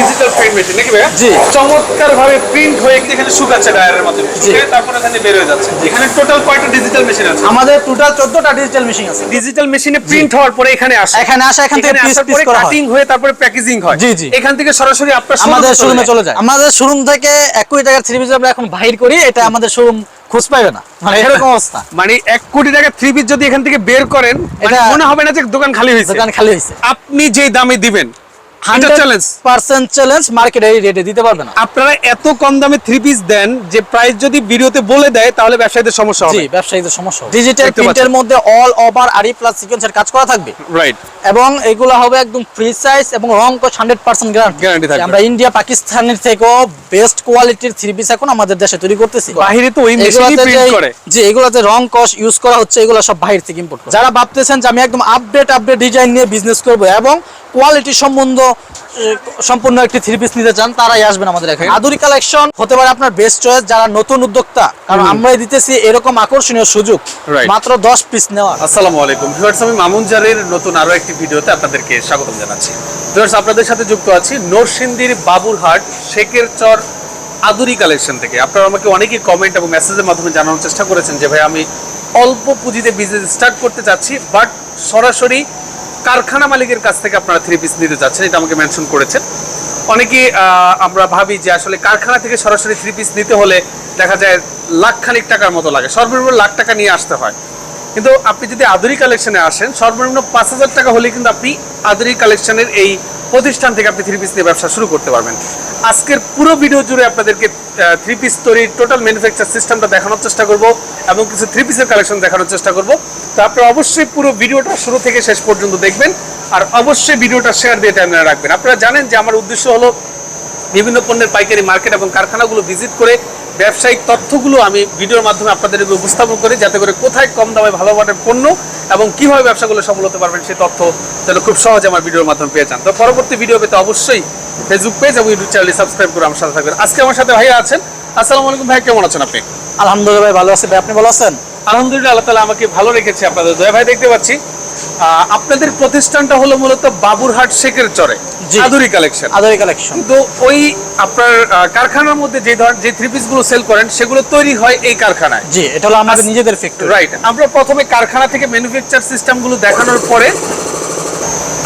Digital print machine নাকি ভাইয়া? জি। চমৎকার ভাবে প্রিন্ট হয়ে এখানে শুকাচ্ছে ড্রায়ারের মাধ্যমে, শুকিয়ে তারপর এখানে বের হয়ে যাচ্ছে। এখানে টোটাল কয়টা ডিজিটাল মেশিন আছে? আমাদের টোটাল 14টা ডিজিটাল মেশিন আছে। ডিজিটাল মেশিনে প্রিন্ট হওয়ার পরে এখানে আসে, এখান থেকে পিস আসার পিস পরে করা হয়, কাটিং হয়ে তারপরে প্যাকেজিং হয়। জি জি। এখান থেকে সরাসরি আপনার আমাদের শোরুমে চলে যায়। আমাদের শোরুম থেকে 1 কোটি টাকার থ্রি পিস আমরা এখন বাহির করি, এটা আমাদের শোরুম খোঁজ পাবে না, মানে এরকম অবস্থা। মানে 1 কোটি টাকা থ্রি পিস যদি এখান থেকে বের করেন, এটা মনে হবে না যে দোকান খালি হয়েছে। দোকান খালি হয়েছে। আপনি যে দামে দিবেন 100% চ্যালেঞ্জ, মার্কেটে এই রেটে দিতে পারবে না। আপনারা এত কম দামে থ্রি পিস দেন যে প্রাইস যদি ভিডিওতে বলে দেয় তাহলে ব্যবসায়ীদের সমস্যা হবে। জি, ব্যবসায়ীদের সমস্যা হবে। ডিজিটাল প্রিন্টের মধ্যে অল ওভার আরি প্লাস সিকোয়েন্সের কাজ করা থাকবে, রাইট, এবং এগুলো হবে একদম ফ্রি সাইজ এবং রং কস 100% গ্যারান্টি থাকবে। আমরা ইন্ডিয়া পাকিস্তানের থেকেও বেস্ট কোয়ালিটির থ্রি পিস এখন আমাদের দেশে তৈরি করতেছি। বাইরে তো ওই মেশিনই প্রিন্ট করে। জি, এগুলাতে রং কস ইউজ করা হচ্ছে, এগুলো সব বাইরে থেকে ইম্পোর্ট করা। যারা ভাবতেছেন যে আমি একদম আপডেট ডিজাইন নিয়ে বিজনেস করব এবং কোয়ালিটি সম্পূর্ণ একটি থ্রি পিস নিতে চান, তারাই আসবেন আমাদের এখানে। আদুরি কালেকশন হতে পারে আপনার বেস্ট চয়েস যারা নতুন উদ্যোক্তা, কারণ আমরাই দিতেছি এরকম আকর্ষণীয় সুযোগ মাত্র 10 পিস নেওয়া। আসসালামু আলাইকুম ভিউয়ার্স, আমি মামুন জারির নতুন আরো একটি ভিডিওতে আপনাদেরকে স্বাগত জানাচ্ছি। ভিউয়ার্স, আপনাদের সাথে যুক্ত আছি নরসিংদীর বাবুরহাট শেখের চর আদুরি কালেকশন থেকে। আপনারা আমাকে অনেকেই কমেন্ট এবং মেসেজের মাধ্যমে জানানোর চেষ্টা করেছেন যে ভাই আমি অল্প পুঁজিতে বিজনেস স্টার্ট করতে চাচ্ছি, বাট সরাসরি কারখানা মালিকের কাছ থেকে আপনারা থ্রি পিস নিতে চাচ্ছেন, এটা আমাকে মেনশন করেছেন অনেকেই। আমরা ভাবি যে আসলে কারখানা থেকে সরাসরি থ্রি পিস নিতে হলে দেখা যায় লাখখানিক টাকার মতো লাগে, সর্বনিম্ন লাখ টাকা নিয়ে আসতে হয়। কিন্তু আপনি যদি আদুরি কালেকশনে আসেন, সর্বনিম্ন 5,000 টাকা হলে কিন্তু আপনি আদুরি কালেকশনের এই প্রতিষ্ঠান থেকে আপনি থ্রি পিস নিয়ে ব্যবসা শুরু করতে পারবেন। আজকের পুরো ভিডিও জুড়ে আপনাদেরকে থ্রি পিস তৈরির টোটাল ম্যানুফ্যাকচার সিস্টেমটা দেখানোর চেষ্টা করব এবং কিছু থ্রি পিসের কালেকশন দেখানোর চেষ্টা করব। তো আপনারা অবশ্যই পুরো ভিডিওটা শুরু থেকে শেষ পর্যন্ত দেখবেন, আর অবশ্যই ভিডিওটা শেয়ার দিয়ে টাইমলাইনে রাখবেন। আপনারা জানেন যে আমার উদ্দেশ্য হলো বিভিন্ন পণ্যের পাইকারি মার্কেট এবং কারখানাগুলো ভিজিট করে ব্যবসায়িক তথ্যগুলো আমি ভিডিওর মাধ্যমে আপনাদের উপস্থাপন করি, যাতে করে কোথায় কম দামে ভালো মানের পণ্য এবং কিভাবে ব্যবসাগুলো সফল হতে পারবেন সেই তথ্য যেন খুব সহজে আমার ভিডিওর মাধ্যমে পেয়ে যান। তো পরবর্তী ভিডিও পেতে অবশ্যই ফেসবুক পেজ এবং ইউটিউব চ্যানেল সাবস্ক্রাইব করে আমার সাথে থাকবেন। আজকে আমার সাথে ভাইয়া আছেন। আসসালামু আলাইকুম ভাই, কেমন আছেন আপনি? আলহামদুলিল্লাহ ভাই, ভালো আছি ভাই, আপনি ভালো আছেন? আলহামদুলিল্লাহ, আল্লাহ তাআলা আমাকে ভালো রেখেছে আপনাদের দয়া। ভাই দেখতে পাচ্ছি আপনাদের প্রতিষ্ঠানটা হলো মূলত বাবুরহাট শেখের চরে আদুরি কালেকশন। আদুরি কালেকশন তো ওই আপনার কারখানার মধ্যে যে থ্রি পিস গুলো সেল করেন সেগুলো তৈরি হয় এই কারখানায়। জি, এটা হলো আমাদের নিজেদের ফ্যাক্টরি। রাইট, আমরা প্রথমে কারখানা থেকে ম্যানুফ্যাকচার সিস্টেম গুলো দেখানোর পরে,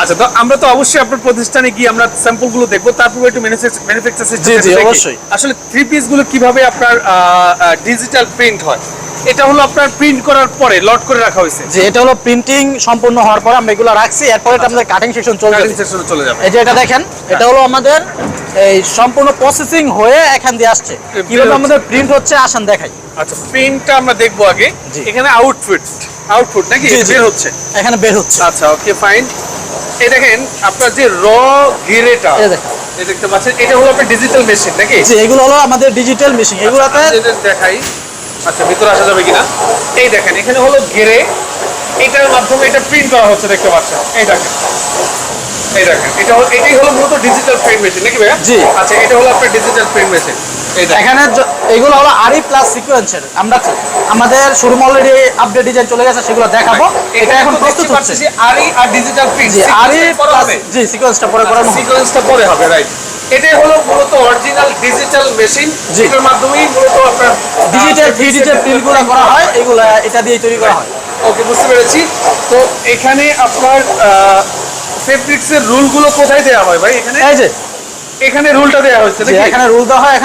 আচ্ছা, তো আমরা তো অবশ্যই আপনার প্রতিষ্ঠানে গিয়ে আমরা স্যাম্পল গুলো দেখবো, তারপর একটু ম্যানুফ্যাকচার সিস্টেম। জি অবশ্যই। আসলে থ্রি পিস গুলো কিভাবে আপনার ডিজিটাল প্রিন্ট হয়, এটা হলো আপনার প্রিন্ট করার পরে লট করে রাখা হয়েছে। যে এটা হলো প্রিন্টিং সম্পূর্ণ হওয়ার পরে আমরা এগুলো রাখছি, এরপরে এটা আমাদের কাটিং সেকশন চলে যাবে। এই যে এটা দেখেন, এটা হলো আমাদের এই সম্পূর্ণ প্রসেসিং হয়ে এখান দিয়ে আসছে। কিভাবে আমাদের প্রিন্ট হচ্ছে আসেন দেখাই। আচ্ছা, প্রিন্টটা আমরা দেখবো আগে। এখানে আউটপুট নাকি বের হচ্ছে, এখানে বের হচ্ছে। আচ্ছা, ওকে ফাইন। এই দেখেন আপনার যে র গিরেটা এই দেখতে পাচ্ছেন, এটা হলো আপনার ডিজিটাল মেশিন নাকি? জি, এগুলো হলো আমাদের ডিজিটাল মেশিন। এগুলাতে দেখাই, আচ্ছা ভিতরে আসা যাবে কিনা। এই দেখেন এখানে হলো গেরে, এটার মাধ্যমে এটা প্রিন্ট করা হচ্ছে, দেখতে পাচ্ছেন। এই দেখেন এটাই হলো মূলত ডিজিটাল প্রিন্ট মেশিন নাকি ভাইয়া? জি। আচ্ছা, এটা হলো আপনার ডিজিটাল প্রিন্ট মেশিন। এখানে এগুলো হলো আরি প্লাস সিকোয়েন্সের। আমরা আমাদের শোরুম অলরেডি আপডেট ডিজাইন চলে গেছে, সেগুলো দেখাবো। এটা এখন প্রস্তুত হচ্ছে। আরি আর ডিজিটাল প্রিন্ট, জি, আরি প্লাস জি সিকোয়েন্সটা পরে করানো হবে। সিকোয়েন্সটা পরে হবে, রাইট। এটাই হলো মূলত অরিজিনাল ডিজিটাল মেশিন, যেটার মাধ্যমেই মূলত আপনার ডিজিটাল 3D তে প্রিন্টগুলো করা হয়, এগুলো এটা দিয়ে তৈরি করা হয়। ওকে, বুঝতে পেরেছি। তো এখানে আপনার ফেব্রিক্সের রুলগুলো কোথায় দেওয়া হয় ভাই? এখানে এই যে এখানে রুলটা দেওয়া হয়েছে নাকি? এখানে রুল দেওয়া হয়।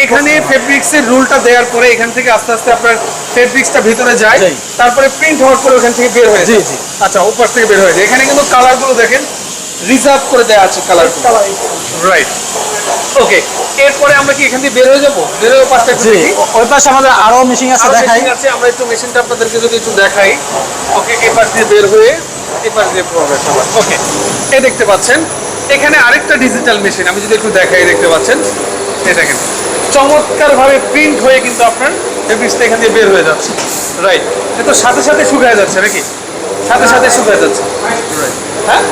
এখানে ফেব্রিক্সের রুলটা দেওয়ার পরে এখান থেকে আস্তে আস্তে আপনার ফেব্রিক্সটা ভিতরে যায়, তারপরে প্রিন্ট হওয়ার পরে ওখান থেকে বের হয়ে যায়। আচ্ছা, উপর থেকে বের হয়ে যায়। এখানে কিন্তু কালারগুলো দেখেন রিজার্ভ করে দেওয়া আছে, কালার, রাইট। ওকে, এরপরে আমরা কি এখান থেকে বের হয়ে যাবো? বের হয়ে পাশটা একটু দেখি। ওই পাশে আমাদের আরো মেশিন আছে, দেখাই। আমরা একটু মেশিনটা আপনাদেরকে যদি একটু দেখাই। ওকে, এই পাশ দিয়ে বের হয়ে এই পাশ দিয়ে প্রবেশ হবে। ওকে, এই দেখতে পাচ্ছেন এখানে আরেকটা ডিজিটাল মেশিন, আমি যদি একটু দেখাই, দেখতে পাচ্ছেন এই দেখেন চমৎকার ভাবে প্রিন্ট হয়ে কিন্তু আপনার ফেব্রিক্সটা এখান দিয়ে বের হয়ে যাচ্ছে, রাইট। তো সাথে সাথে শুকায় যাচ্ছে নাকি? সাথে সাথে শুকায় যাচ্ছে, রাইট। হ্যাঁ,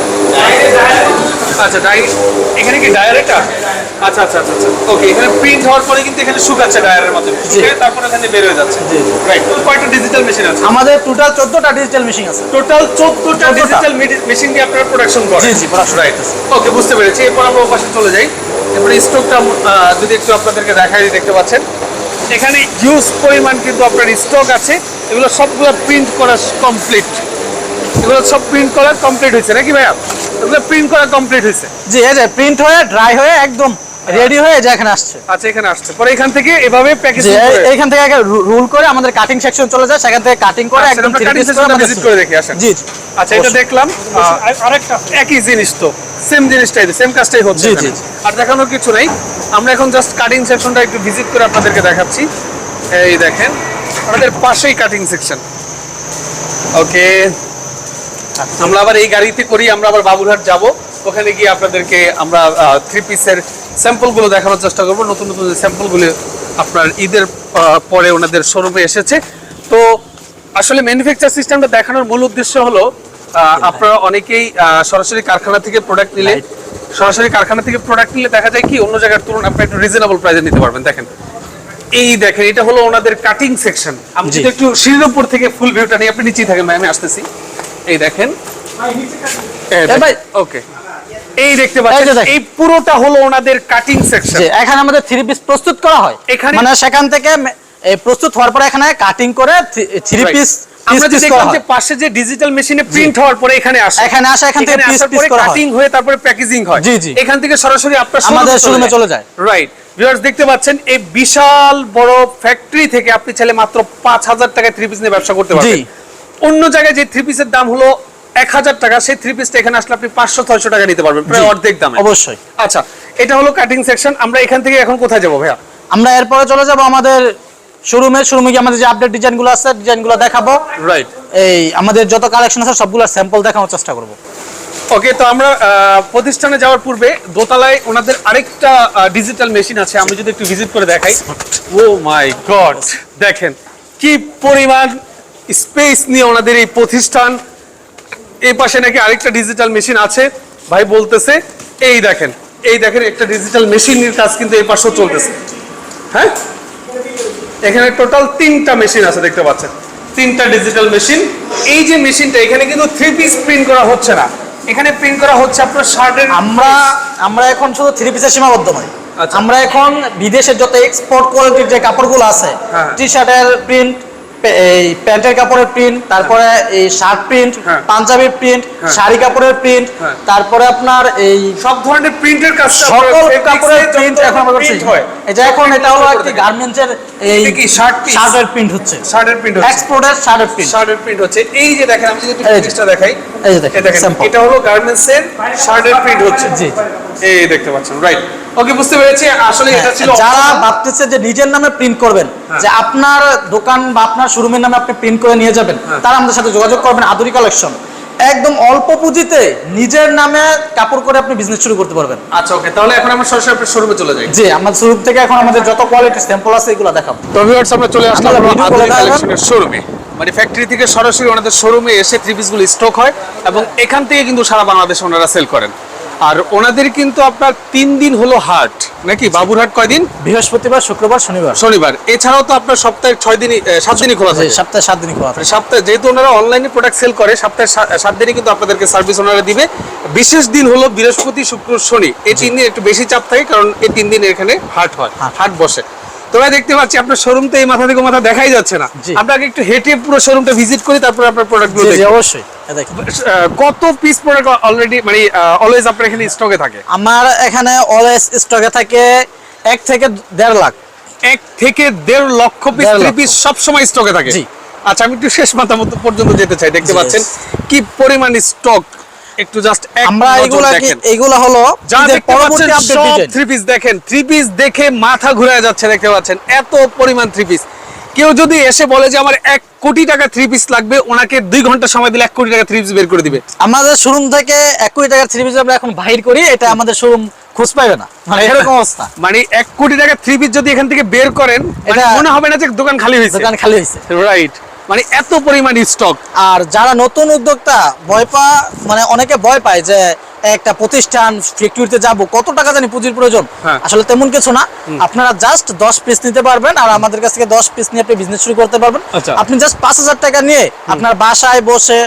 আচ্ছা ডাই, এখানে কি ডায়ার এটা? আচ্ছা আচ্ছা আচ্ছা আচ্ছা ওকে, এখানে প্রিন্ট হওয়ার পরে কিন্তু এখানে শুকাচ্ছে ডায়ারের মাধ্যমে, শুকিয়ে তারপর এখানে বের হয়ে যাচ্ছে। জি, জি। রাইট, কয়টা ডিজিটাল মেশিন আছে? আমাদের টোটাল 14টা ডিজিটাল মেশিন আছে। টোটাল 14টা ডিজিটাল মেশিন দিয়ে আপনারা প্রোডাকশন করেন? জি জি, production রাইট, ওকে বুঝতে পেরেছি। এরপর আমরা ওই পাশে চলে যাই। এরপরে স্টকটা যদি একটু আপনাদেরকে দেখাই, দেখতে পাচ্ছেন এখানে হিউজ পরিমাণ কিন্তু আপনার স্টক আছে। এগুলো সবগুলো প্রিন্ট করা কমপ্লিট, এগুলো সব প্রিন্ট করা কমপ্লিট হয়েছে নাকি ভাইয়া? এগুলো প্রিন্ট করা কমপ্লিট হয়েছে? জি, এই যে প্রিন্ট হয়ে ড্রাই হয়ে একদম রেডি হয়ে যে এখানে আসছে। আচ্ছা, এখানে আসছে, পরে এখান থেকে এভাবে যে প্যাকেজিং করে এইখান থেকে আগে রুল করে আমাদের কাটিং সেকশন চলে যায়, সেখান থেকে কাটিং করে আচ্ছা, একদম আমরা 3 cutting piece section টা করে visit করে দেখি, আসেন। জি জি। আচ্ছা, এটা দেখলাম আরেকটা একই জিনিস, তো সেম জিনিসটাই, সেম কাজটাই হচ্ছে জি, এখানে। জি। আর দেখানোর কিছু নাই, আমরা এখন জাস্ট কাটিং সেকশনটা একটু ভিজিট করে আপনাদেরকে দেখাচ্ছি। এই দেখেন আমাদের পাশেই কাটিং সেকশন। ওকে, আমরা আবার এই গাড়িতে করি, আমরা আবার বাবুরহাট যাব, ওখানে গিয়ে আপনাদেরকে আমরা 3 পিসের স্যাম্পলগুলো দেখানোর চেষ্টা করব। নতুন নতুন যে স্যাম্পলগুলো আপনার ঈদের পরে ওনাদের শোরুমে এসেছে। তো আসলে ম্যানুফ্যাকচার সিস্টেমটা দেখানোর মূল উদ্দেশ্য হলো আপনারা অনেকেই সরাসরি কারখানা থেকে প্রোডাক্ট নিলে দেখা যায় কি অন্য জায়গার তুলনায় আপনি একটু রিজনেবল প্রাইসে নিতে পারবেন। দেখেন, এই দেখেন, এটা হলো ওনাদের কাটিং সেকশন। আমি যদি একটু সিঁড়ির উপর থেকে ফুল ভিউটা নিই, আপনি নিচেই থাকেন ভাই, আমি আসতেছি। এই দেখেন, ওকে, এই দেখতে পাচ্ছেন, এই পুরোটা হলো ওনাদের কাটিং সেকশন। এখানে আমাদের 3 পিস প্রস্তুত করা হয়, মানে সেখান থেকে এই প্রস্তুত হওয়ার পরে এখানে কাটিং করে 3 পিস আমরা যে দেখলাম যে পাশে যে ডিজিটাল মেশিনে প্রিন্ট হওয়ার পরে এখানে আসে, এখান থেকে পিস পিস করা হয়, কাটিং হয়ে তারপরে প্যাকেজিং হয়। জি জি, এখান থেকে সরাসরি আপনার আমাদের শোরুমে চলে যায়। রাইট, ভিউয়ার্স দেখতে পাচ্ছেন এই বিশাল বড় ফ্যাক্টরি থেকে আপনি চাইলে মাত্র 5000 টাকায় 3 পিস নিয়ে ব্যবসা করতে পারবেন। অন্য জায়গায় যে 3 পিসের দাম হলো 1000 টাকা, সেই 3 পিসটা এখানে আসলে আপনি 500-600 টাকা নিতে পারবেন, প্রায় অর্ধেক দামে। অবশ্যই। আচ্ছা, এটা হলো কাটিং সেকশন। আমরা এখান থেকে এখন কোথায় যাব ভাইয়া? আমরা এরপরে চলে যাব আমাদের শোরুমে গিয়ে আমাদের যে আপডেট ডিজাইনগুলো আছে, ডিজাইনগুলো দেখাবো। রাইট, এই আমাদের যত কালেকশন আছে সবগুলোর স্যাম্পল দেখানোর চেষ্টা করব। ওকে, তো আমরা প্রতিষ্ঠানে যাওয়ার পূর্বে দোতলায় ওনাদের আরেকটা ডিজিটাল মেশিন আছে, আমি যদি একটু ভিজিট করে দেখাই। ও মাই গড, দেখেন কি পরিমাণ স্পেস নিয়ে ওনাদের এই প্রতিষ্ঠান। এই পাশে নাকি আরেকটা ডিজিটাল মেশিন আছে ভাই বলতেছে। এই দেখেন একটা ডিজিটাল মেশিনের কাজ কিন্তু এই পাশেও চলতেছে। হ্যাঁ, এখানে টোটাল 3টা মেশিন আছে, দেখতে পাচ্ছেন 3টা ডিজিটাল মেশিন। এই যে মেশিনটা, এখানে কিন্তু 3 পিস প্রিন্ট করা হচ্ছে না, এখানে প্রিন্ট করা হচ্ছে আপনার শার্টের। আমরা এখন শুধু 3 পিসের সীমাবদ্ধ নয়, আচ্ছা। আমরা এখন বিদেশের যত এক্সপোর্ট কোয়ালিটির যে কাপড়গুলো আছে, টি শার্টের প্রিন্ট, এই প্যান্টের কাপড়ের প্রিন্ট, তারপরে এই শার্ট প্রিন্ট, পাঞ্জাবির প্রিন্ট, শাড়ি কাপড়ের প্রিন্ট, তারপরে আপনার এই সব ধরনের প্রিন্টের কাজ, সকল কাপড়ের প্রিন্ট এখন আমাদের হয়। এটা হলো একটি গার্মেন্টসের এই শার্টের প্রিন্ট হচ্ছে, এক্সপোর্টের শার্টের প্রিন্ট হচ্ছে। এই যে দেখেন, আমি যদি একটু জিনিসটা দেখাই, এই যে দেখেন, এটা হলো গার্মেন্টসের শার্টের প্রিন্ট হচ্ছে। জি, এই দেখতে পাচ্ছেন। রাইট, ওকে, বুঝতে পেরেছি। আসলে এটা ছিল যারা ভাবতেছে যে নিজের নামে প্রিন্ট করবেন, যে আপনার দোকান বা আপনার শোরুমের নামে আপনি প্রিন্ট করে নিয়ে যাবেন, তারা আমাদের সাথে যোগাযোগ করবেন। আদুরি কালেকশন একদম অল্প পুঁজিতে নিজের নামে কাপড় করে আপনি বিজনেস শুরু করতে পারবেন। আচ্ছা, ওকে, তাহলে এখন আমরা সরাসরি আপনার শোরুমে চলে যাই। জি, আমাদের শোরুম থেকে এখন আমাদের যত কোয়ালিটির স্যাম্পল আছে এগুলো দেখাবো। তো ভিউয়ার্স, আমরা চলে আসলাম আদুরি কালেকশনের শোরুমে, মানে ফ্যাক্টরি থেকে সরাসরি ওনাদের শোরুমে এসে 3 পিসগুলো স্টক হয় এবং এখান থেকে কিন্তু সারা বাংলাদেশে ওনারা সেল করেন। আর ওনাদের কিন্তু আপনার 3 দিন হলো হাট নাকি? বাবুরহাট কয়দিন? বৃহস্পতিবার, শুক্রবার, শনিবার। এছাড়াও তো আপনার সপ্তাহে 7 দিনই খোলা থাকে। সপ্তাহে 7 দিনই খোলা থাকে। সপ্তাহে যেহেতু ওনারা অনলাইনে প্রোডাক্ট সেল করে, সপ্তাহে 7 দিনই কিন্তু আপনাদেরকে সার্ভিস ওনারা দিবে। বিশেষ দিন হলো বৃহস্পতি, শুক্র, শনি। এই 3 দিন একটু বেশি চাপ থাকে, কারণ এই 3 দিন এখানে হাট বসে। তোমরা দেখতে পাচ্ছি আপনার শোরুম তো এই মাথা থেকে মাথা দেখাই যাচ্ছে না। আপনাকে একটু হেঁটে পুরো শোরুমটা ভিজিট করি, তারপর আপনার প্রোডাক্টগুলো দেখি। অবশ্যই। কত পিস প্রোডাক্ট অলরেডি মানে অলওয়েজ আপনার এখানে স্টকে থাকে? আমার এখানে অলওয়েজ স্টকে থাকে 1 থেকে 1.5 লাখ। 1 থেকে 1.5 লক্ষ পিস সব সময় স্টকে থাকে। জি। আচ্ছা, আমি একটু শেষ মাথা পর্যন্ত যেতে চাই। দেখতে পাচ্ছেন কি পরিমাণ স্টক, একটু জাস্ট আমরা এইগুলা হলো যাদের পরবর্তী আপডেট ডিজাইন। 3 পিস দেখেন, 3 পিস দেখে মাথা ঘুরে যাচ্ছে। দেখতে পাচ্ছেন এত পরিমাণ 3 পিস। কেউ যদি এসে বলে যে আমার 1 কোটি টাকা 3 পিস লাগবে, ওনাকে 2 ঘন্টা সময় দিলে 1 কোটি টাকা 3 পিস বের করে দিবে। আমাদের শোরুম থেকে 1 কোটি টাকা 3 পিস আমরা এখন বাহির করি, এটা আমাদের শোরুম খোঁজ পাবে না, মানে এরকম অবস্থা। মানে 1 কোটি টাকা 3 পিস যদি এখান থেকে বের করেন, এটা মনে হবে না যে দোকান খালি হয়েছে। দোকান খালি হয়েছে। রাইট, মানে এত পরিমাণ স্টক। আর যারা নতুন উদ্যোক্তা মানে অনেকে ভয় পায় যে একটা প্রতিষ্ঠান ফ্যাক্টরিতে যাব, কত টাকা জানি পুঁজির প্রয়োজন। হ্যাঁ। আসলে তেমন কিছু না, আপনারা জাস্ট 10 পিস নিতে পারবেন আর আমাদের কাছ থেকে 10 পিস নিয়ে আপনি বিজনেস শুরু করতে পারবেন। আচ্ছা। আপনি জাস্ট 5000 টাকা নিয়ে আপনার বাসায় বসে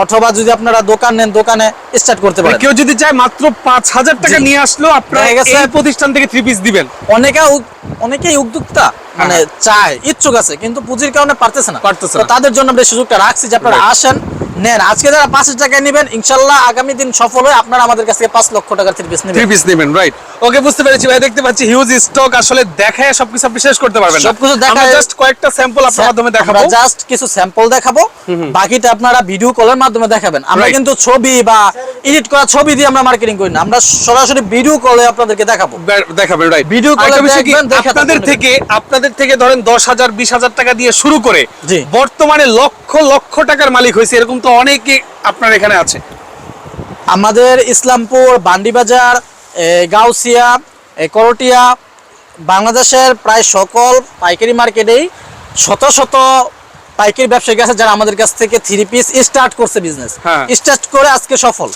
অথবা যদি আপনারা দোকান নেন দোকানে স্টার্ট করতে পারেন। কেউ যদি চায় মাত্র 5000 টাকা জি। নিয়ে আসলো আপনারা দেখা গেছে এই প্রতিষ্ঠান থেকে 3 পিস দিবেন। অনেকেই উদ্যোক্তা মানে চায়, ইচ্ছুক আছে, কিন্তু পুঁজির কারণে পারতেছে না। পারতেছে তো না। তাদের জন্য আমরা এই সুযোগটা রাখছি যে আপনারা Right. আসেন, নেন। আজকে যারা 5000 টাকা নেবেন ইনশাআল্লাহ আগামী দিন সফল হয়ে আপনারা আমাদের কাছ থেকে 5 লক্ষ টাকার 3 পিস নেবেন। 3 পিস নেবেন, রাইট। ওকে, বুঝতে পেরেছি ভাই। দেখতে পাচ্ছি হিউজ স্টক, আসলে দেখায় সবকিছু আপনি শেষ করতে পারবেন না। সবকিছু দেখায়- আমরা জাস্ট কয়েকটা স্যাম্পল আপনার মাধ্যমে দেখাবো। আমরা জাস্ট কিছু স্যাম্পল দেখাবো, বাকিটা আপনারা ভিডিও কলের মাধ্যমে দেখাবেন। আমরা Right. কিন্তু ছবি বা এডিট করা ছবি দিয়ে আমরা মার্কেটিং করি না, আমরা সরাসরি ভিডিও কলে আপনাদেরকে দেখাবো। দেখাবেন, রাইট। Video call এ দেখবেন, দেখে আপনাদের থেকে ধরেন 10,000 20,000 টাকা দিয়ে শুরু করে জি। বর্তমানে লক্ষ লক্ষ টাকার মালিক হয়েছে, এরকম তো অনেকে আপনার এখানে আছে। আমাদের ইসলামপুর, বান্ডিবাজার, গাউসিয়া, করটিয়া, বাংলাদেশের প্রায় সকল পাইকারি মার্কেটেই শত শত পাইকারি ব্যবসায়ী আছে যারা আমাদের কাছ থেকে 3 পিস স্টার্ট করছে বিজনেস, হ্যাঁ। স্টার্ট করে আজকে সফল।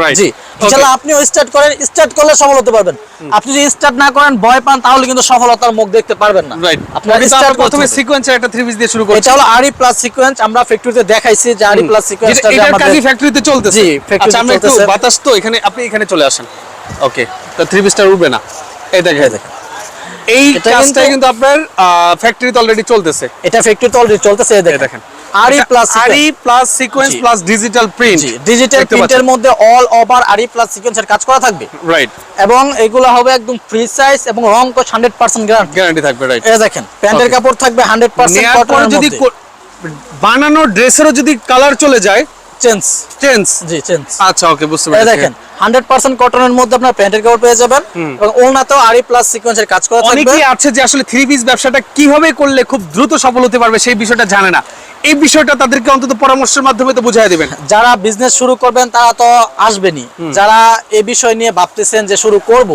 রাইট। জি, ইনশাআল্লাহ আপনিও স্টার্ট করেন, স্টার্ট করলে সফল হতে পারবেন। আপনি যদি স্টার্ট না করেন, ভয় পান, তাহলে কিন্তু সফলতার মুখ দেখতে পারবেন না। রাইট। আপনারা প্রথমে স্টার্ট করতে সিকোয়েন্সের একটা 3 পিস দিয়ে শুরু করছি। এটা হলো আরি প্লাস সিকোয়েন্স। আমরা ফ্যাক্টরিতে দেখাইছি যে আরি প্লাস সিকোয়েন্সটা যে এটার আমাদের কাজই ফ্যাক্টরিতে চলতেছে। জি, factory আচ্ছা, আমরা একটু চলতেছে। বাতাস তো এখানে, আপনি এখানে চলে আসেন। ওকে, তো 3 পিসটা উঠবে না। এই দেখেন, এই এটা কাজটা কিন্তু- কিন্তু আপনার ফ্যাক্টরিতে অলরেডি চলতেছে। এটা ফ্যাক্টরিতে অলরেডি চলতেছে। এই এই দেখেন দেখেন, আরি প্লাস আরি প্লাস সিকোয়েন্স জি। Plus digital print. ডিজিটাল প্রিন্টের মধ্যে অল ওভার আরি প্লাস সিকোয়েন্সের কাজ করা থাকবে, রাইট। এবং এগুলো হবে একদম ফ্রি সাইজ এবং রং কোচ 100% গ্যারান্টি। গ্যারান্টি থাকবে, রাইট। এই দেখেন প্যান্টের Okay. কাপড় থাকবে 100% নেয়ার পরে কটনের যদি মধ্যে। বানানো ড্রেসেরও যদি কালার চলে যায়, চেঞ্জ, চেঞ্জ। জি চেঞ্জ। আচ্ছা, ওকে, বুঝতে এই পেরেছি। দেখেন 100% কটনের মধ্যে আপনার প্যান্টের কাপড় পেয়ে যাবেন, এবং ওড়নাতেও আরি প্লাস সিকোয়েন্সের কাজ করা থাকবে। অনেকেই আছে যে আসলে 3 পিস ব্যবসাটা কিভাবে করলে খুব দ্রুত সফল হতে পারবে সেই বিষয়টা জানে না। এই বিষয়টা তাদেরকে অন্তত পরামর্শের মাধ্যমে তো বুঝিয়ে দিবেন। যারা বিজনেস শুরু করবেন তারা তো আসবেনই, যারা এই বিষয় নিয়ে ভাবতেছেন যে শুরু করব,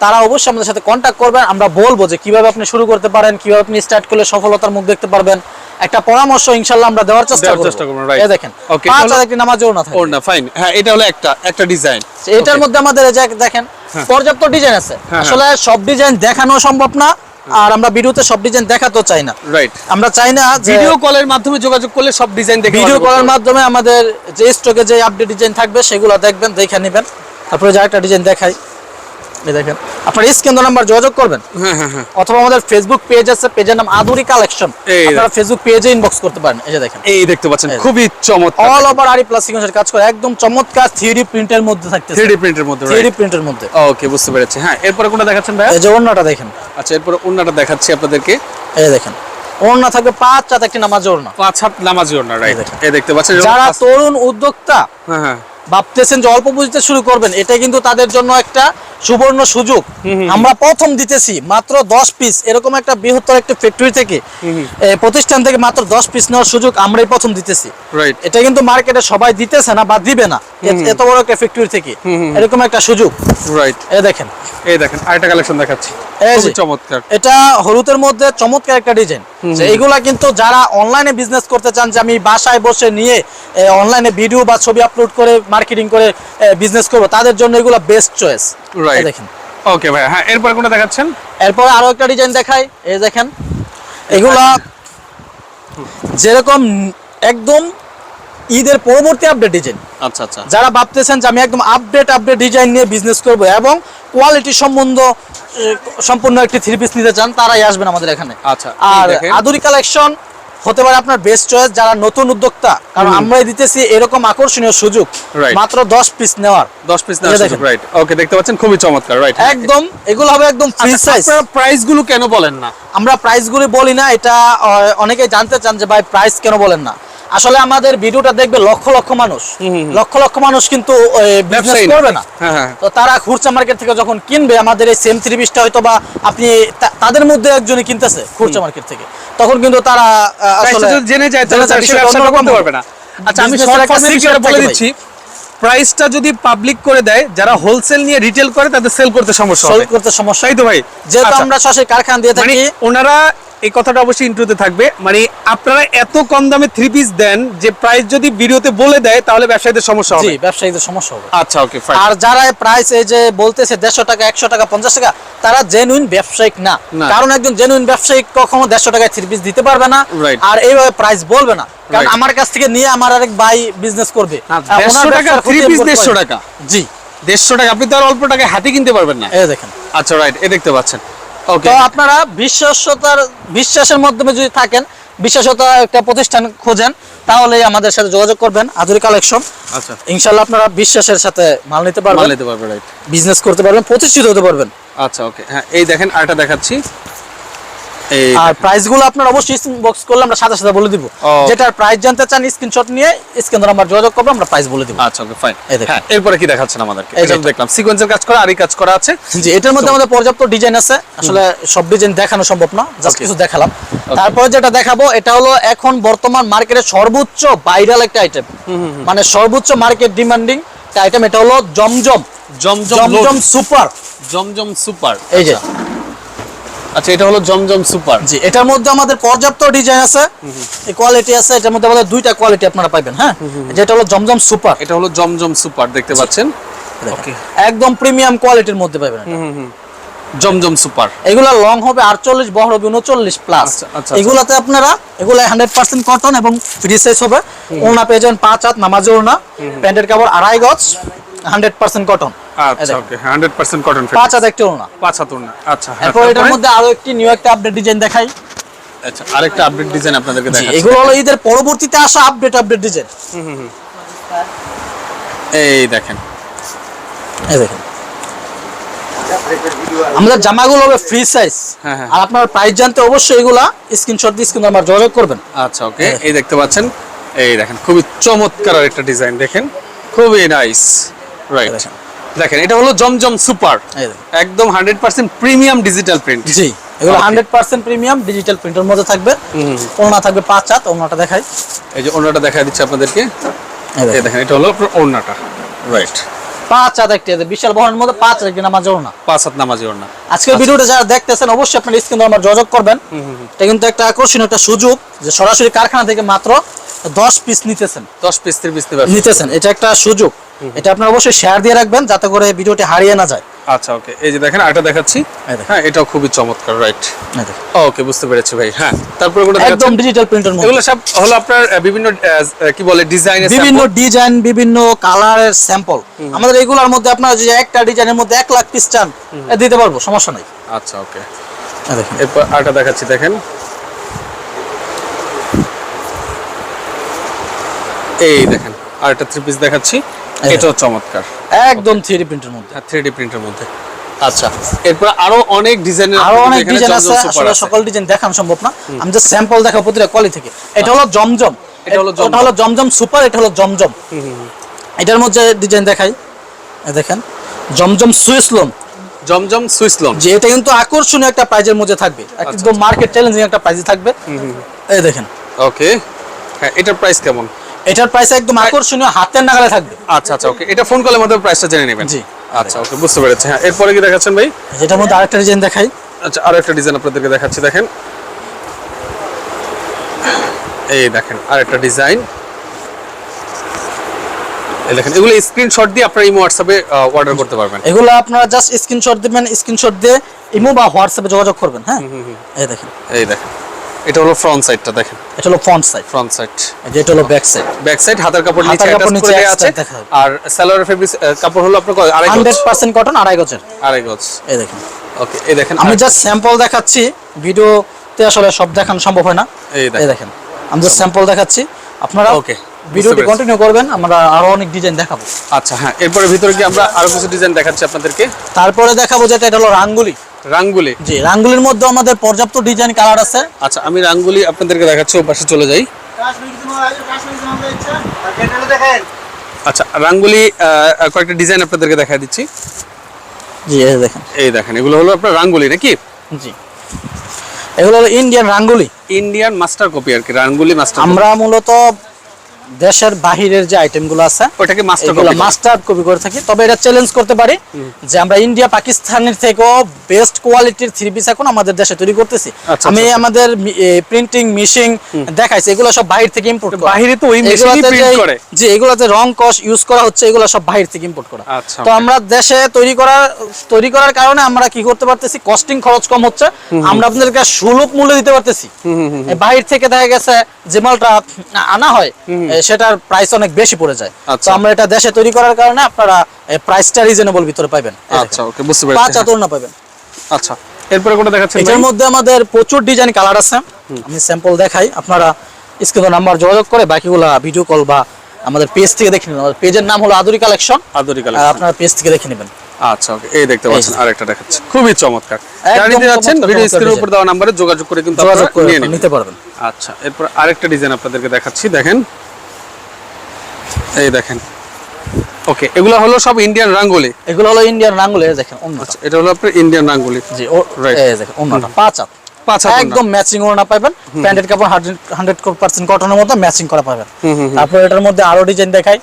তারা অবশ্যই আমাদের সাথে কন্ট্যাক্ট করবেন। আমরা বলবো যে কিভাবে আপনি শুরু করতে পারেন, কিভাবে আপনি স্টার্ট করলে সফলতার মুখ দেখতে পারবেন। একটা পরামর্শ ইনশাআল্লাহ আমরা দেওয়ার চেষ্টা করব। রাইট। এই দেখেন Okay, 5000 একটি নামাজ ওড়না থাকে। ওর না, ফাইন। হ্যাঁ, এটা হলো একটা ডিজাইন। এটার মধ্যে আমাদের এই যে দেখেন পর্যাপ্ত ডিজাইন আছে। হ্যাঁ। আসলে সব ডিজাইন দেখানো সম্ভব না, আর আমরা ভিডিওতে সব ডিজাইন দেখাতেও চাই না। রাইট। আমরা চাই না যে ভিডিও কলের মাধ্যমে যোগাযোগ করলে সব ডিজাইন দেখে ভিডিও order করতে করার পারবেন। মাধ্যমে আমাদের যে স্টকে যে আপডেট ডিজাইন থাকবে সেগুলো দেখবেন, দেখে নেবেন। তারপরে যে একটা ডিজাইন দেখাই, এই দেখেন আপনার স্ক্রিন নাম্বার যোগাযোগ করবেন, হ্যাঁ। অথবা আমাদের ফেসবুক পেজ আছে, পেজের নাম আদুরি কালেকশন, এই আপনারা ফেসবুক পেজে ইনবক্স করতে পারেন। এই যে দেখেন এই দেখতে পাচ্ছেন, খুবই চমৎকার। অল ওভার আরি প্লাস সিকোয়েন্সের কাজ করে একদম চমৎকার 3D প্রিন্টের মধ্যে থাকতেছে। 3D প্রিন্টের মধ্যে, 3D প্রিন্টের মধ্যে। ওকে, বুঝতে পেরেছি। হ্যাঁ, এরপরে কোনটা দেখাচ্ছেন ভাই? এই যে ওড়নাটা দেখেন, আচ্ছা, এরপরে ওন্নাটা দেখাচ্ছি আপনাদেরকে। এই দেখেন ওড়না থাকবে 5 হাত একটি নামাজ ওড়না। 5 হাত নামাজি ওন্না, রাইট। দেখেন। এই দেখতে পাচ্ছেন। যারা তরুণ উদ্যোক্তা হ্যাঁ। ভাবতেছেন যে অল্প পুঁজিতে শুরু করবেন, এটা কিন্তু তাদের জন্য একটা সুবর্ণ সুযোগ। আমরা প্রথম দিতেছি মাত্র 10 পিস, এরকম একটা বৃহত্তর একটা ফ্যাক্টরি থেকে, প্রতিষ্ঠান থেকে মাত্র 10 পিস নেওয়ার সুযোগ আমরাই প্রথম দিতেছি। রাইট। এটা কিন্তু মার্কেটে সবাই দিতেছে না বা দিবে না, এত বড় একটা ফ্যাক্টরি থেকে এরকম একটা সুযোগ। রাইট। এই দেখেন আরেকটা কালেকশন দেখাচ্ছি, এই যে, খুবই চমৎকার। এটা হলুদের মধ্যে চমৎকার একটা ডিজাইন। এইগুলা কিন্তু যারা অনলাইনে বিজনেস করতে চান, যে আমি বাসায় বসে নিয়ে অনলাইনে ভিডিও বা ছবি আপলোড করে মার্কেটিং করে বিজনেস করব, তাদের জন্য এগুলা বেস্ট চয়েস। রাইট। দেখেন ওকে ভাই, হ্যাঁ, এরপর কোনটা দেখাচ্ছেন? এরপর আরো একটা ডিজাইন দেখাই, এই দেখেন এগুলা যেরকম একদম ঈদের পরবর্তী আপডেট ডিজাইন। আচ্ছা। যারা ভাবতেছেন যে আমি একদম আপডেট ডিজাইন নিয়ে বিজনেস করব এবং কোয়ালিটি সম্পূর্ণ একটি 3 পিস নিতে চান, তারাই আসবেন আমাদের এখানে। আচ্ছা, আর দেখেন। আদুরি কালেকশন হতে পারে আপনার বেস্ট চয়েস যারা নতুন উদ্যোক্তা, কারণ আমরাই দিতেছি এরকম আকর্ষণীয় সুযোগ Right. মাত্র 10 পিস নেওয়ার। 10 পিস না, এই দেখেন। রাইট। ওকে, দেখতে পাচ্ছেন, খুবই চমৎকার, রাইট। একদম এগুলো হবে একদম ফ্রি সাইজ। আপনারা প্রাইস গুলো কেন বলেন না? আমরা প্রাইসগুলি বলি না, এটা অনেকেই জানতে চান যে ভাই প্রাইস কেন বলেন না। আসলে আমাদের ভিডিওটা দেখবে লক্ষ লক্ষ মানুষ, লক্ষ লক্ষ মানুষ কিন্তু বিজনেস ব্যবসায়ী করবে না। হ্যাঁ। তো তারা খুচরা মার্কেট থেকে যখন কিনবে আমাদের এই সেম 3 পিসটা হয়তো বা আপনি তাদের মধ্যে একজনই কিনতেছে খুচরা মার্কেট থেকে, তখন কিন্তু তারা আসলে যদি জেনে যায় তাহলে জেনে যায়, সে বিষয়টা ব্যবসাটা অন্যরকম করতে হবে। পারবে না। আচ্ছা, আমি Business শর্ট এর একটা ফর্মে secret বলে থাকে ভাই। দিচ্ছি, প্রাইসটা যদি পাবলিক করে দেয়, যারা হোলসেল নিয়ে রিটেল করে তাদের সেল করতে সমস্যা সলভ হবে। করতে সমস্যা। তাই তো ভাই? যেহেতু আচ্ছা, আমরা সরাসরি কারখানা দিয়ে মানে থাকি, ওনারা এই কথাটা অবশ্যই ইন্ট্রোতে থাকবে, মানে আপনারা এত কম দামে থ্রি পিস দেন যে প্রাইস যদি ভিডিওতে বলে দেয় তাহলে ব্যবসায়ীদের সমস্যা জি হবে। ব্যবসায়ীদের সমস্যা হবে। আচ্ছা ওকে ফাইন। আর যারা প্রাইস এই যে বলতেছে 150 টাকা 100 টাকা 50 টাকা, তারা জেনুইন ব্যবসায়িক না। না। কারণ একজন জেনুইন ব্যবসায়িক কখনো 150 টাকায় থ্রি পিস দিতে পারবে না, Right. আর এইভাবে প্রাইস বলবে না। কারণ Right. আমার কাছ থেকে নিয়ে আমার আরেক ভাই বিজনেস করবে, না, আর 150 ওনার টাকা ব্যবসার থ্রি ক্ষতি পিস আমি করতে 150 পারি। টাকা, জি 150 টাকা আপনি তো আর অল্প টাকায় হাতে কিনতে পারবেন না। এই দেখেন। আচ্ছা রাইট, এ দেখতে পাচ্ছেন। ওকে তো আপনারা বিশ্বাসের মাধ্যমে যদি থাকেন, বিশ্বাসতা একটা প্রতিষ্ঠান খোঁজেন, তাহলে আমাদের সাথে যোগাযোগ করবেন আদুরি কালেকশন। আচ্ছা ইনশাআল্লাহ আপনারা বিশ্বাসের সাথে মাল নিতে মাল পারবেন, নিতে পারবে, রাইট। বিজনেস করতে পারবেন, প্রতিষ্ঠিত হতে পারবেন। আচ্ছা ওকে, হ্যাঁ এই দেখেন আরেকটা দেখাচ্ছি। এই আর দেখেন। প্রাইস গুলো আপনার অবশ্যই বক্স করলে আমরা সাথে সাথে বলে দিব। ও। যেটার প্রাইস জানতে চান স্ক্রিনশট নিয়ে স্ক্রিন ধরে আমরা যোগাযোগ করবো, আমরা প্রাইস বলে দিব। আচ্ছা ওকে ফাইন। এই দেখেন। হ্যাঁ এরপরে কি দেখাচ্ছেন আমাদেরকে? এই এটা যে তো দেখলাম সিকোয়েন্সের কাজ করা, আরই কাজ করা আছে। জি এটার মধ্যে আমাদের পর্যাপ্ত ডিজাইন আছে, আসলে সব ডিজাইন দেখানো সম্ভব না, জাস্ট Okay. কিছু দেখালাম। তারপরে যেটা দেখাবো এটা হলো এখন বর্তমান মার্কেটে সর্বোচ্চ ভাইরাল একটা আইটেম, মানে সর্বোচ্চ মার্কেট ডিমান্ডিং একটা আইটেম। এটা হলো জমজম জমজম সুপার। জমজম সুপার। এই যে আচ্ছা এটা হলো জমজম সুপার। জি এটার মধ্যে আমাদের পর্যাপ্ত ডিজাইন আছে, এই কোয়ালিটি আছে। এটার মধ্যে আমাদের দুইটা কোয়ালিটি আপনারা পাবেন। হ্যাঁ যেটা হলো জমজম সুপার, এটা হলো জমজম সুপার, দেখতে পাচ্ছেন। ওকে একদম প্রিমিয়াম কোয়ালিটির মধ্যে পাবেন এটা। জমজম সুপার। এগুলা লং হবে 48, বড় হবে 39 প্লাস। আচ্ছা, আচ্ছা, এগুলাতে আপনারা এগুলা 100% কটন এবং ফ্রি সাইজ হবে। ওড়না পেয়ে যাবেন 5 হাত নামাজি ওড়না, প্যান্টের কাপড় 2.5 গজ, 100% কটন। আচ্ছা ওকে 100% কটন। 5 হাত একটা ওড়না। 5 হাত ওড়না। আচ্ছা হ্যাঁ, এরপর এটার তারপরে? মধ্যে আরো একটি নিউ একটা আপডেট ডিজাইন দেখাই। আচ্ছা আরেকটা আপডেট ডিজাইন আপনাদেরকে জি দেখাচ্ছি। এগুলো হলো ঈদের পরবর্তীতে আসা আপডেট ডিজাইন। এই দেখেন। এই দেখেন আমাদের জামাগুলো হবে ফ্রি সাইজ। হ্যাঁ, হ্যাঁ। আর আপনার প্রাইস জানতে অবশ্যই এগুলা স্ক্রিনশট দিয়ে স্ক্রিন নাম্বার যোগাযোগ করবেন। আচ্ছা ওকে, এই দেখতে পাচ্ছেন। এই দেখেন খুবই চমৎকার একটা ডিজাইন, দেখেন খুবই নাইস। রাইট, দেখেন। দেখেন এটা হলো জমজম সুপার, এই দেখেন। একদম 100% প্রিমিয়াম ডিজিটাল প্রিন্ট। জি এগুলো Okay. 100% প্রিমিয়াম ডিজিটাল প্রিন্টের মধ্যে থাকবে। ওড়না থাকবে 5 হাত, ওড়নাটা দেখাই। এই যে ওড়নাটা দেখা দিচ্ছে আপনাদেরকে। এই দেখেন এটা হলো আপনার ওড়নাটা। রাইট, 5 হাত একটা বিশাল বহরের মধ্যে 5 হাত একটা নামাজ ওড়না। 5 হাত নামাজি ওড়না। আজকের ভিডিওটা যারা দেখতেছেন অবশ্যই আপনার স্ক্রিন নাম্বার যোগাযোগ করবেন। এটা কিন্তু একটা আকর্ষণীয় একটা সুযোগ যে সরাসরি কারখানা থেকে মাত্র 10 পিস নিতেছেন। 10 পিস 30 পিস নিতেছেন, এটা একটা সুযোগ। এটা আপনারা অবশ্যই শেয়ার দিয়ে রাখবেন যাতে করে ভিডিওটি হারিয়ে না যায়। আচ্ছা ওকে, এই যে দেখেন আরেকটা দেখাচ্ছি। এই দেখেন। হ্যাঁ এটাও খুবই চমৎকার। রাইট, এই দেখেন। ওকে বুঝতে পেরেছি ভাই। হ্যাঁ তারপরে কোনটা একদম দেখাচ্ছেন? ডিজিটাল প্রিন্টের মধ্যে এগুলো সব হলো আপনার বিভিন্ন কি বলে ডিজাইনের বিভিন্ন ডিজাইন, বিভিন্ন কালারের স্যাম্পল। আমাদের এগুলোর মধ্যে আপনারা যে একটা ডিজাইনের মধ্যে 1 লাখ পিস চান দিতে পারবো, সমস্যা নাই। আচ্ছা ওকে, এই দেখেন। এরপর আরেকটা দেখাচ্ছি, দেখেন এই দেখেন আরেকটা থ্রি পিস দেখাচ্ছি। এটাও চমৎকার, একদম 3D প্রিন্টের মধ্যে। 3D প্রিন্টের মধ্যে। আচ্ছা এরপর আরো অনেক ডিজাইনের আরো অনেক ডিজাইন আছে, আসলে সকল ডিজাইন দেখানো সম্ভব না, আমি জাস্ট স্যাম্পল দেখাবো প্রতিটা কোয়ালিটি থেকে। এটা হলো জমজম, এটা হলো জমজম। এটা হলো জমজম সুপার, এটা হলো জমজম। এটার মধ্যে ডিজাইন দেখাই। এই দেখেন জমজম সুইসলম। জমজম সুইসলম। যে এটা কিন্তু আকর্ষণীয় একটা প্রাইজের মধ্যে থাকবে, একদম মার্কেট চ্যালেঞ্জিং একটা প্রাইজে থাকবে। এই দেখেন। ওকে, হ্যাঁ এটার প্রাইস কেমন? এটার প্রাইস একদম আকর্ষণীয়, হাতের নাগালে থাকবে। আচ্ছা আচ্ছা ওকে, এটা ফোন কলের মাধ্যমে প্রাইসটা জেনে নেবেন। জি। আচ্ছা ওকে বুঝতে পেরেছি। হ্যাঁ এরপরে কি দেখাচ্ছেন ভাই? যেটার মধ্যে আরেকটা ডিজাইন দেখাই। আচ্ছা আরো একটা ডিজাইন আপনাদেরকে দেখাচ্ছি, দেখেন এই দেখেন আরেকটা ডিজাইন। এই দেখেন এগুলো স্ক্রিনশট দিয়ে আপনারা ইমো হোয়াটসঅ্যাপে অর্ডার করতে পারবেন। এগুলো আপনারা জাস্ট স্ক্রিনশট দিবেন, স্ক্রিনশট দিয়ে ইমো বা হোয়াটসঅ্যাপে যোগাযোগ করবেন। হ্যাঁ এই দেখেন। এই দেখেন এটা হলো ফ্রন্ট সাইডটা, দেখেন এটা হলো ফ্রন্ট সাইড, ফ্রন্ট সাইড। এটা হলো ব্যাক সাইড। ব্যাক সাইড হাতার কাপড় নিচে হাতার কাপড় অ্যাটাচ নিচে করে দেয়া আছে। extra দেখা যাবে। আর সালোয়ার ফেব্রিক কাপড় হলো আপনার কত? আড়াই গজ। 100% কটন, 2.5 গজের। আড়াই গজ। এই দেখেন। ওকে এই দেখেন আমি জাস্ট স্যাম্পল দেখাচ্ছি, ভিডিওতে আসলে সব দেখানো সম্ভব হয় না। এই এই দেখেন আমি জাস্ট স্যাম্পল দেখাচ্ছি, আপনারা ওকে ভিডিওটি কন্টিনিউ করবেন, আমরা আরো অনেক ডিজাইন দেখাবো। আচ্ছা হ্যাঁ এরপরে ভিতরে কি আমরা আরো কিছু ডিজাইন দেখাচ্ছি আপনাদেরকে। তারপরে দেখাবো যেটা, এটা হলো রাঙ্গুলি। রাঙ্গুলি। জি রাঙ্গুলির মধ্যে আমাদের পর্যাপ্ত ডিজাইন কালার আছে। আচ্ছা আমি রাঙ্গুলি আপনাদেরকে দেখাচ্ছি, ওর পাশে চলে যাই। আচ্ছা রাঙ্গুলি কয়েকটা ডিজাইন আপনাদেরকে দেখা দিচ্ছি। জি এই দেখেন। এই দেখেন এগুলো হলো আপনার রাঙ্গুলি নাকি? জি এগুলো হলো ইন্ডিয়ান রাঙ্গুলি, ইন্ডিয়ান মাস্টার কপি আর কি, রাঙ্গুলি মাস্টার। আমরা মূলত দেশের বাহিরের যে আইটেমগুলো আছে ওটাকে মাস্টার এগুলো কপি মাস্টার কপি করে থাকি। তবে এটা চ্যালেঞ্জ করতে পারি যে আমরা ইন্ডিয়া পাকিস্তানের থেকেও বেস্ট কোয়ালিটির থ্রি পিস এখন আমাদের দেশে তৈরি করতেছি। আচ্ছা, আমি আচ্ছা। আমাদের প্রিন্টিং মেশিন দেখাইছি, এগুলো সব বাইরে থেকে ইম্পোর্ট করা। বাহিরে তো ওই মেশিনই প্রিন্ট করে। যে এগুলাতে রং কস ইউজ করা হচ্ছে এগুলো সব বাইরে থেকে ইম্পোর্ট করা। আচ্ছা, তো আমরা দেশে তৈরি করার কারণে আমরা কি করতে পারতেছি, কস্টিং খরচ কম হচ্ছে, আমরা আপনাদেরকে সুলভ মূল্য দিতে পারতেছি। বাইরে থেকে দেখা গেছে যে মালটা আনা হয় সেটার প্রাইস অনেক বেশি পড়ে যায়। আচ্ছা। তো আমরা এটা দেশে তৈরি করার কারণে আপনারা প্রাইসটা রিজনেবল ভিতরে পাবেন। আচ্ছা, ওকে, বুঝতে পেরেছি। 5 হাত ওড়না পাবেন। আচ্ছা, এরপরে কোনটা দেখাচ্ছেন এটার ভাই? মধ্যে আমাদের প্রচুর ডিজাইন কালার আছে, আমি স্যাম্পল দেখাই। আপনারা স্ক্রিনে নাম্বার যোগাযোগ করে বাকিগুলা ভিডিও কল বা আমাদের পেজ থেকে দেখে নেবেন। আমাদের পেজের নাম হলো আদুরি কালেকশন, আদুরি কালেকশন। আপনারা পেজ থেকে দেখে নেবেন। আচ্ছা, ওকে, এই দেখতে পাচ্ছেন এই যে। আরেকটা দেখাচ্ছি, খুবই চমৎকার। একদম যারা নিতে যাচ্ছেন চমৎকার ভিডিও চমৎকার স্ক্রিনের design। উপর দেওয়া নম্বরে যোগাযোগ করে কিন্তু যোগাযোগ আপনারা করে নিয়ে আপনারা নেবেন। নিতে পারবেন। আচ্ছা, এরপর আরেকটা ডিজাইন আপনাদেরকে দেখাচ্ছি, দেখেন, এই দেখেন। ওকে, এগুলো হলো সব ইন্ডিয়ান রাঙ্গুলি। এগুলো হলো ইন্ডিয়ান রাঙ্গুলি, দেখেন ওন্নাটা। আচ্ছা, এটা হলো আপনার ইন্ডিয়ান রাঙ্গুলি। জি, Right. এই দেখেন ওন্নাটা 5 হাত, 5 হাত একদম ম্যাচিং ওড়না পাবেন। প্যান্টের কাপড় 100% কটনের মধ্যে ম্যাচিং করা পাবেন। তারপর এটার মধ্যে আরো ডিজাইন দেখাই,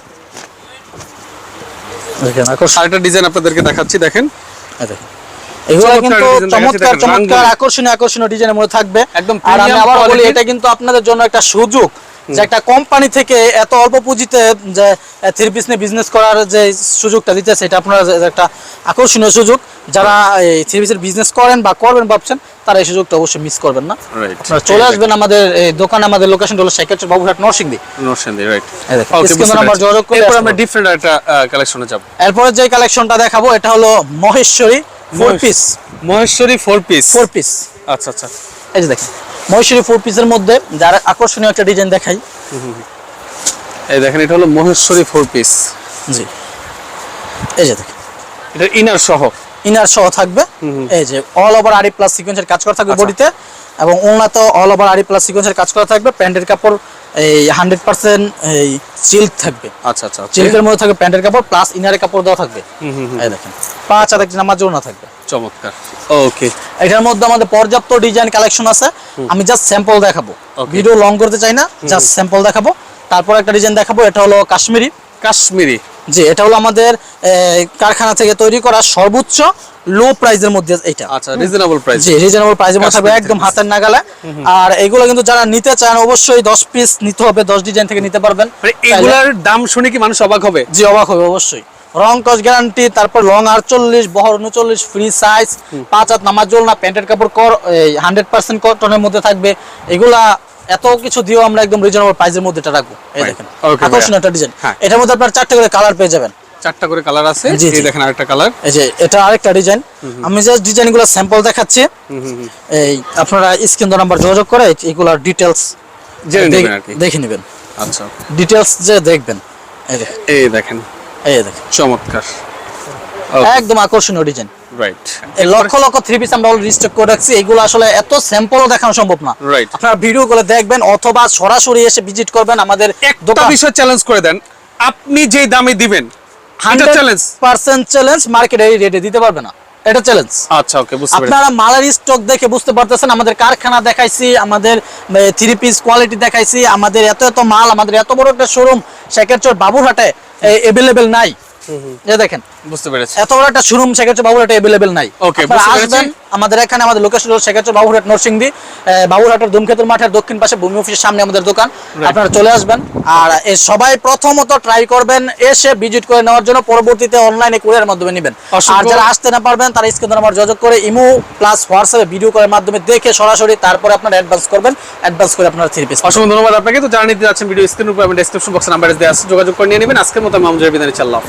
দেখেন আরেকটা ডিজাইন আপনাদেরকে দেখাচ্ছি, দেখেন। এই দেখেন এগুলো চমৎকার কিন্তু design দেখাচ্ছি, চমৎকার দেখেন, চমৎকার রাঙ্গুলি। আকর্ষণীয় ডিজাইনের মধ্যে থাকবে। একদম আর আমি premium আবার বলি quality-র। এটা কিন্তু আপনাদের জন্য একটা সুযোগ যে একটা কোম্পানি থেকে এত অল্প পুঁজিতে যে থ্রি পিস নিয়ে বিজনেস করার যে সুযোগটা দিতেছে, এটা আপনারা একটা আকর্ষণীয় সুযোগ। যারা এই থ্রি পিসের বিজনেস করেন বা করবেন ভাবছেন তারা এই সুযোগটা অবশ্যই মিস করবেন না। Right. আপনারা চলে আসবেন আমাদের এই দোকানে। আমাদের লোকেশন হলো শেখেরচর বাবুরহাট নরসিংদী। নরসিংদী, রাইট। এই দেখেন, ওকে, স্ক্রিনে নাম্বার যোগাযোগ করে এরপর আসতে আমরা পারবেন। ডিফারেন্ট একটা কালেকশনে যাব। এরপরে যে কালেকশনটা দেখাবো এটা হলো Maheshwari 4 piece. Maheshwari 4 piece. 4 piece, আচ্ছা, আচ্ছা। এই যে দেখেন মহেশ্বরী 4 পিসের মধ্যে যারা আকর্ষণীয় একটা ডিজাইন দেখাই। এই দেখেন, এটা হলো মহেশ্বরী 4 পিস। জি, এই যে দেখেন এটা ইনার সহ। ইনার সহ থাকবে। এই যে অল ওভার আরি প্লাস সিকোয়েন্সের কাজ করা থাকবে আচ্ছা। বডিতে, এবং ওনাতে অল ওভার আরি প্লাস সিকোয়েন্সের কাজ করা থাকবে। প্যান্টের কাপড় এই 100% এই সিল্ক থাকবে। আচ্ছা, আচ্ছা, okay। সিল্কের মধ্যে থাকবে প্যান্টের কাপড় প্লাস ইনারের কাপড় দেওয়া থাকবে। এই দেখেন 5 হাত একটা নামার জন্য থাকবে। চমৎকার। ওকে, এটার মধ্যে আমাদের পর্যাপ্ত ডিজাইন কালেকশন আছে, আমি জাস্ট স্যাম্পল দেখাবো, Okay. ভিডিও লং করতে চাই না, জাস্ট স্যাম্পল দেখাবো। তারপর একটা ডিজাইন দেখাবো, এটা হলো কাশ্মীরি। কাশ্মীরি। জি, এটা হলো আমাদের কারখানা থেকে তৈরি করা সর্বোচ্চ লো প্রাইসের মধ্যে এটা। আচ্ছা, রিজনেবল প্রাইস। জি, রিজনেবল প্রাইসের মধ্যে থাকবে, কাশ্মীরি একদম piece। হাতের নাগালে। আর এগুলো কিন্তু যারা নিতে চান অবশ্যই 10 পিস নিতে হবে, 10 ডিজাইন থেকে নিতে পারবেন। মানে এগুলার দাম শুনে কি মানুষ অবাক হবে? জি, অবাক হবে অবশ্যই। রং কস গ্যারান্টি, তারপর লং 48, বহর 39, ফ্রি সাইজ, 5 হাত নামার জন্য না, প্যান্টের কাপড় 100% কটনের মধ্যে থাকবে। এগুলা এত কিছু দিয়েও আমরা একদম রিজনেবল প্রাইসের মধ্যে এটা রাখবো। এই Right. দেখেন Okay, আকর্ষণীয় একটা ডিজাইন। হ্যাঁ। এটার মধ্যে আপনার 4টে করে কালার পেয়ে যাবেন। 4টা করে কালার আছে। জি, এই জি। দেখেন আরেকটা কালার। এই যে এটা আরেকটা ডিজাইন, আমি জাস্ট ডিজাইনগুলো স্যাম্পল দেখাচ্ছি। এই আপনারা স্ক্রিন নাম্বার যোগাযোগ করে এগুলার ডিটেইলস জেনে নেবেন আর কি। দেখে নেবেন, আচ্ছা, ডিটেইলস যে দেখবেন। এই দেখেন, এই দেখেন, এই দেখেন চমৎকার। একদম আকর্ষণীয় ডিজাইন। রাইট। এই লক্ষ লক্ষ থ্রি পিস আমরা অলরেডি স্টক করে রাখছি। এগুলো আসলে এত স্যাম্পলও দেখানো সম্ভব না। Right. আপনারা ভিডিও করে দেখবেন অথবা সরাসরি এসে ভিজিট করবেন আমাদের একটা দোকান। বিষয় চ্যালেঞ্জ করে দেন, আপনি যে দামে দিবেন এটা চ্যালেঞ্জ। 100% চ্যালেঞ্জ, মার্কেটে এই রেটে দিতে পারবে না, এটা চ্যালেঞ্জ। আচ্ছা, ওকে, বুঝতে পেরেছি। আপনারা মালের স্টক দেখে বুঝতে পারতেছেন, আমাদের কারখানা দেখাইছি, আমাদের থ্রি পিস কোয়ালিটি দেখাইছি, আমাদের এত এত মাল, আমাদের এত বড় একটা শোরুম শেখেরচর বাবুরহাটে অ্যাভেলেবেল নাই। এই দেখেন বুঝতে পেরেছি। এত বড় একটা শোরুম শেখেরচর বাবুরহাটে অ্যাভেলেবেল নাই। Okay, আপনারা বুঝতে পেরেছি। আসবেন আমাদের এখানে, আমাদের লোকেশন হলো শেখেরচর বাবুরহাট নরসিংদী। বাবুরহাটের ধূমকেতুর মাঠের দক্ষিণ পাশে ভূমি অফিসের সামনে আমাদের দোকান। আপনারা চলে আসবেন, আর সবাই প্রথমত ট্রাই করবেন এসে ভিজিট করে নেওয়ার জন্য, পরবর্তীতে অনলাইনে কুরিয়ারের মাধ্যমে নেবেন। আর যারা আসতে না পারবেন তারা স্ক্রিনে নাম্বার যোগাযোগ করে ইমো প্লাস হোয়াটসঅ্যাপে ভিডিও কলের মাধ্যমে দেখে সরাসরি তারপরে আপনারা অ্যাডভান্স করবেন, অ্যাডভান্স করে আপনারা থ্রি পিস। অসংখ্য ধন্যবাদ আপনাকে। তো জানিয়ে দিতে যাচ্ছেন ভিডিও স্ক্রিনের উপর এবং ডেসক্রিপশন বক্সে নাম্বার দেওয়া আছে, যোগাযোগ করে নিয়ে নেবেন। আজকের মতো মামুনের বিদায়, ইনশাআল্লাহ।